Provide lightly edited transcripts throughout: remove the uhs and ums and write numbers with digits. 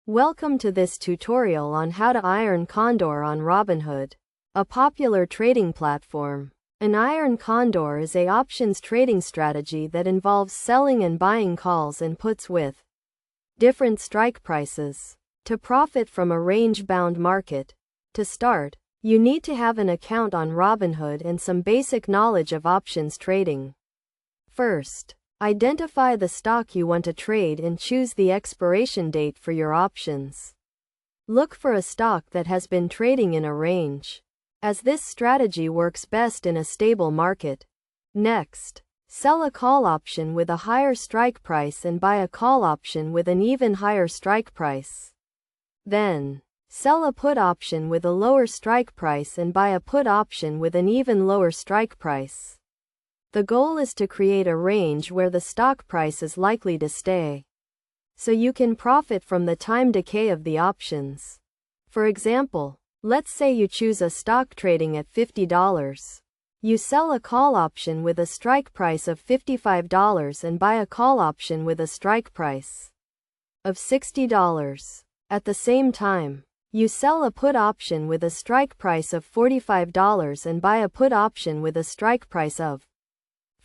Welcome to this tutorial on how to earn Condor on Robinhood, a popular trading platform. An iron condor is a options trading strategy that involves selling and buying calls and puts with different strike prices to profit from a range-bound market. To start, you need to have an account on Robinhood and some basic knowledge of options trading. First, identify the stock you want to trade and choose the expiration date for your options. Look for a stock that has been trading in a range, as this strategy works best in a stable market. Next, sell a call option with a higher strike price and buy a call option with an even higher strike price. Then, sell a put option with a lower strike price and buy a put option with an even lower strike price. The goal is to create a range where the stock price is likely to stay, so you can profit from the time decay of the options. For example, let's say you choose a stock trading at $50. You sell a call option with a strike price of $55 and buy a call option with a strike price of $60. At the same time, you sell a put option with a strike price of $45 and buy a put option with a strike price of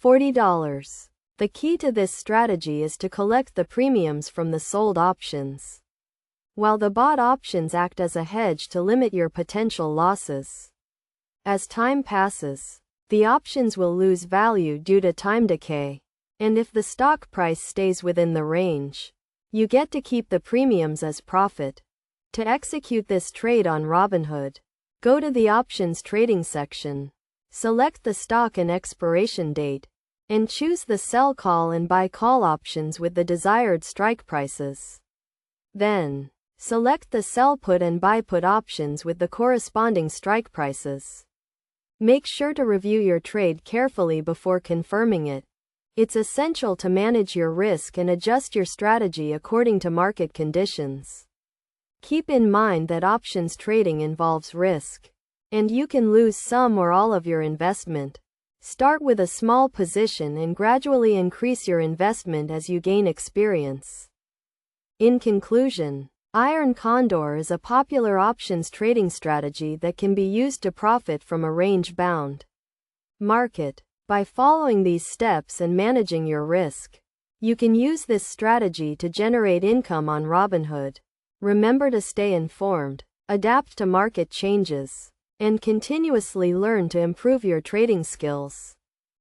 $40. The key to this strategy is to collect the premiums from the sold options, while the bought options act as a hedge to limit your potential losses. As time passes, the options will lose value due to time decay, and if the stock price stays within the range, you get to keep the premiums as profit. To execute this trade on Robinhood, go to the options trading section, select the stock and expiration date, and choose the sell call and buy call options with the desired strike prices. Then, select the sell put and buy put options with the corresponding strike prices. Make sure to review your trade carefully before confirming it. It's essential to manage your risk and adjust your strategy according to market conditions. Keep in mind that options trading involves risk, and you can lose some or all of your investment. Start with a small position and gradually increase your investment as you gain experience. In conclusion, Iron Condor is a popular options trading strategy that can be used to profit from a range-bound market. By following these steps and managing your risk, you can use this strategy to generate income on Robinhood. Remember to stay informed, adapt to market changes, and continuously learn to improve your trading skills.